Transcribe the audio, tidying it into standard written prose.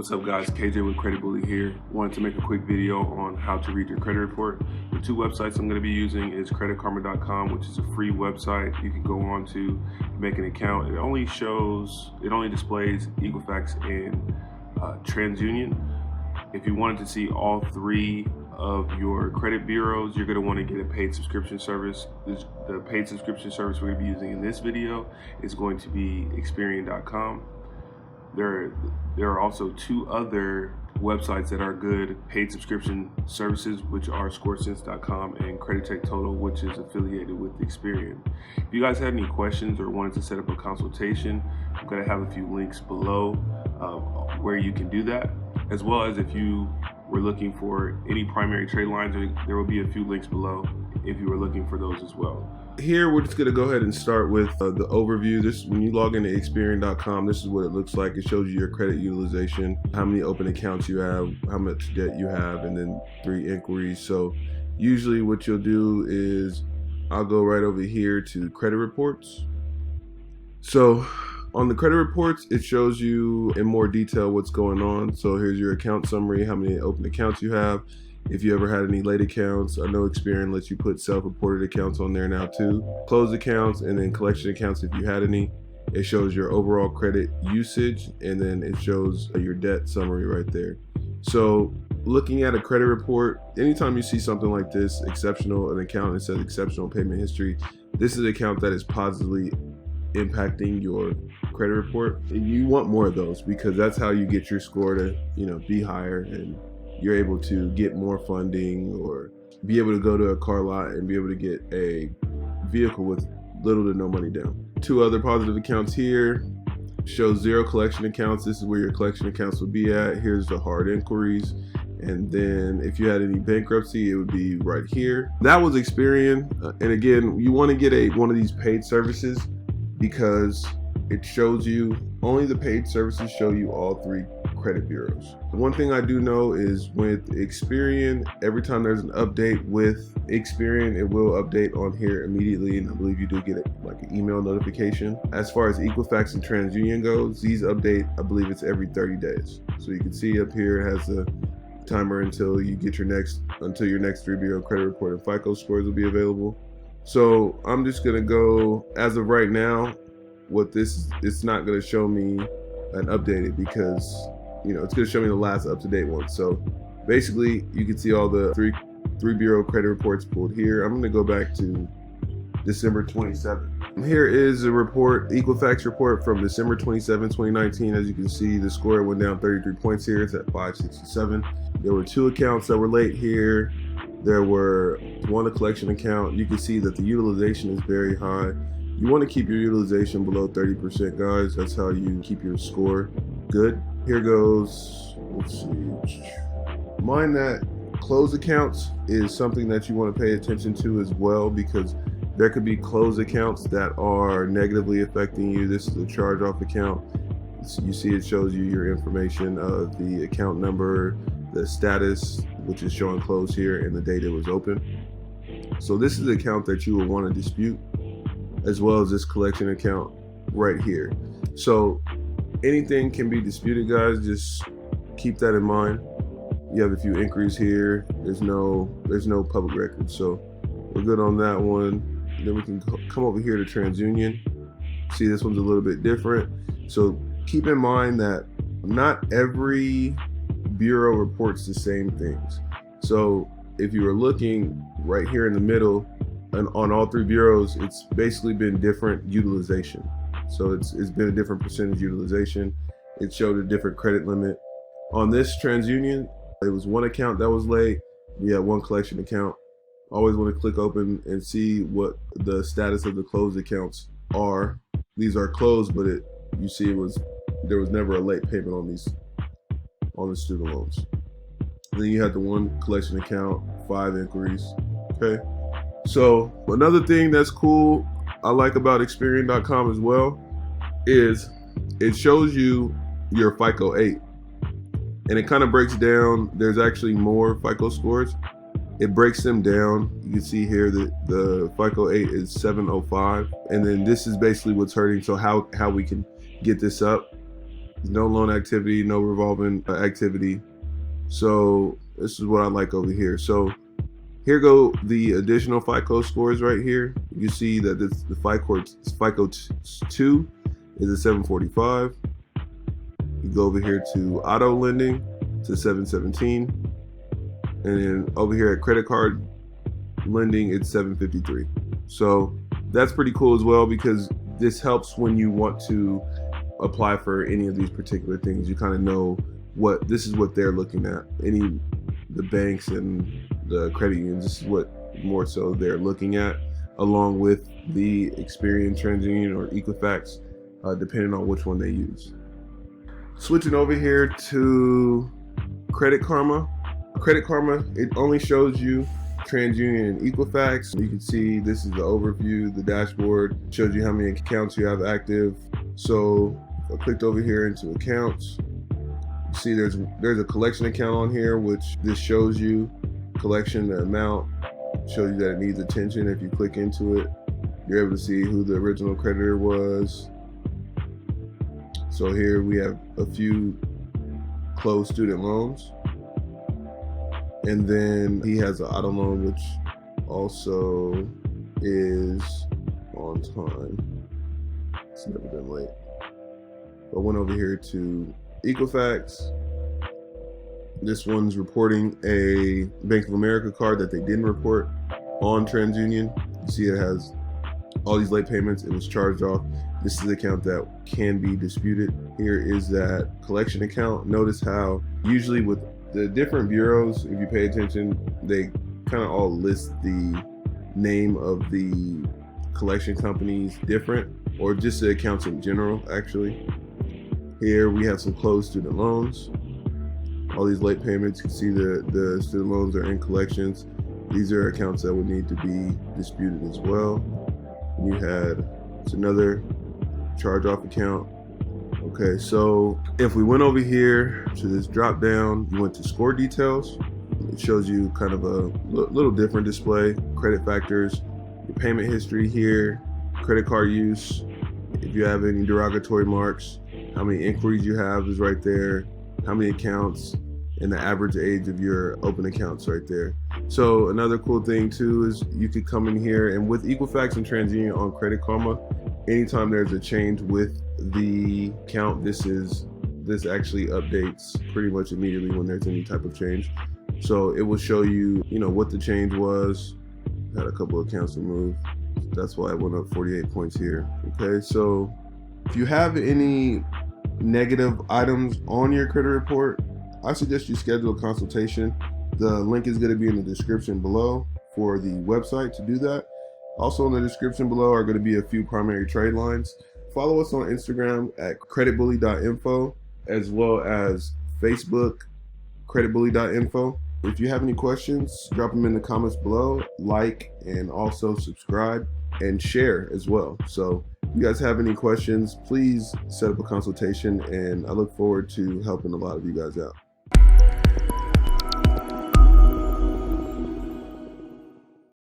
What's up guys, KJ with Credit Bully here. Wanted to make a quick video on how to read your credit report. The two websites I'm going to be using is creditkarma.com, which is a free website you can go on to make an account. It only displays Equifax and TransUnion. If you wanted to see all three of your credit bureaus, you're going to want to get a paid subscription service. The paid subscription service we're going to be using in this video is going to be Experian.com. There are also two other websites that are good paid subscription services, which are scoresense.com and Credit Check Total, which is affiliated with Experian. If you guys had any questions or wanted to set up a consultation, I'm going to have a few links below where you can do that, as well as if you were looking for any primary trade lines, there will be a few links below if you were looking for those as well. Here, we're just going to go ahead and start with the overview. When you log into Experian.com, this is what it looks like. It shows you your credit utilization, how many open accounts you have, how much debt you have, and then 3 inquiries. So usually what you'll do is I'll go right over here to credit reports. So on the credit reports, it shows you in more detail what's going on. So here's your account summary, how many open accounts you have. If you ever had any late accounts, I know Experian lets you put self-reported accounts on there now too. Closed accounts and then collection accounts if you had any. It shows your overall credit usage and then it shows your debt summary right there. So looking at a credit report, anytime you see something like this, an account that says exceptional payment history, this is an account that is positively impacting your credit report. And you want more of those because that's how you get your score to, be higher, and you're able to get more funding or be able to go to a car lot and be able to get a vehicle with little to no money down. 2 other positive accounts here show 0 collection accounts. This is where your collection accounts will be at. Here's the hard inquiries. And then if you had any bankruptcy, it would be right here. That was Experian. And again, you want to get one of these paid services because it shows you, only the paid services show you all 3 credit bureaus. One thing I do know is with Experian, every time there's an update with Experian, it will update on here immediately, and I believe you do get like an email notification. As far as Equifax and TransUnion goes, these update, I believe it's every 30 days. So you can see up here it has a timer until you get your next 3 bureau credit report and FICO scores will be available. So I'm just gonna go, as of right now, it's not gonna show me an updated because it's going to show me the last up-to-date one. So basically you can see all the three bureau credit reports pulled here. I'm going to go back to December 27th. Here is a report, Equifax report from December 27, 2019. As you can see, the score went down 33 points here. It's at 567. There were 2 accounts that were late here. There were 1 collection account. You can see that the utilization is very high. You want to keep your utilization below 30%, guys. That's how you keep your score good. Here goes, let's see. Mind that closed accounts is something that you want to pay attention to as well, because there could be closed accounts that are negatively affecting you. This is a charge-off account. You see it shows you your information of the account number, the status, which is showing closed here, and the date it was open. So this is the account that you will want to dispute, as well as this collection account right here. So anything can be disputed, guys. Just keep that in mind. You have a few inquiries here. There's no public record, so we're good on that one. Then we can come over here to TransUnion. See, this one's a little bit different. So keep in mind that not every bureau reports the same things. So if you were looking right here in the middle, and on all 3 bureaus, it's basically been different utilization. So it's been a different percentage utilization. It showed a different credit limit. On this TransUnion, it was 1 account that was late. You had 1 collection account. Always want to click open and see what the status of the closed accounts are. These are closed, but you see there was never a late payment on the student loans. And then you had the 1 collection account, 5 inquiries. Okay. So another thing that's cool I like about Experian.com as well is it shows you your FICO 8, and it kind of breaks down. There's actually more FICO scores. It breaks them down. You can see here that the FICO 8 is 705, and then this is basically what's hurting. So how we can get this up. no loan activity, no revolving activity. So this is what I like over here. So here go the additional FICO scores right here. You see that the FICO 2 is a 745. You go over here to auto lending to 717. And then over here at credit card lending, it's 753. So that's pretty cool as well, because this helps when you want to apply for any of these particular things. You kind of know this is what they're looking at. The banks and the credit unions, this is what more so they're looking at, along with the Experian, TransUnion, or Equifax, depending on which one they use. Switching over here to Credit Karma. Credit Karma, it only shows you TransUnion and Equifax. You can see this is the overview, the dashboard, shows you how many accounts you have active. So I clicked over here into accounts. You see there's a collection account on here, which this shows you collection, the amount, shows you that it needs attention. If you click into it, you're able to see who the original creditor was. So here we have a few closed student loans. And then he has an auto loan, which also is on time. It's never been late. I went over here to Equifax. This one's reporting a Bank of America card that they didn't report on TransUnion. You see it has all these late payments. It was charged off. This is the account that can be disputed. Here is that collection account. Notice how usually with the different bureaus, if you pay attention, they kind of all list the name of the collection companies different, or just the accounts in general, actually. Here we have some closed student loans. All these late payments, you can see the student loans are in collections. These are accounts that would need to be disputed as well. It's another charge-off account. Okay, so if we went over here to this drop down, you went to score details. It shows you kind of a little different display, credit factors, your payment history here, credit card use, if you have any derogatory marks, how many inquiries you have is right there, how many accounts, and the average age of your open accounts right there. So another cool thing too is you could come in here, and with Equifax and TransUnion on Credit Karma, anytime there's a change with the account, this actually updates pretty much immediately when there's any type of change. So it will show you, what the change was. Had a couple of accounts removed. That's why it went up 48 points here. Okay, so if you have any negative items on your credit report, I suggest you schedule a consultation. The link is going to be in the description below for the website to do that. Also in the description below are going to be a few primary trade lines. Follow us on Instagram at creditbully.info, as well as Facebook, creditbully.info. If you have any questions, drop them in the comments below, like, and also subscribe and share as well. So if you guys have any questions, please set up a consultation, and I look forward to helping a lot of you guys out.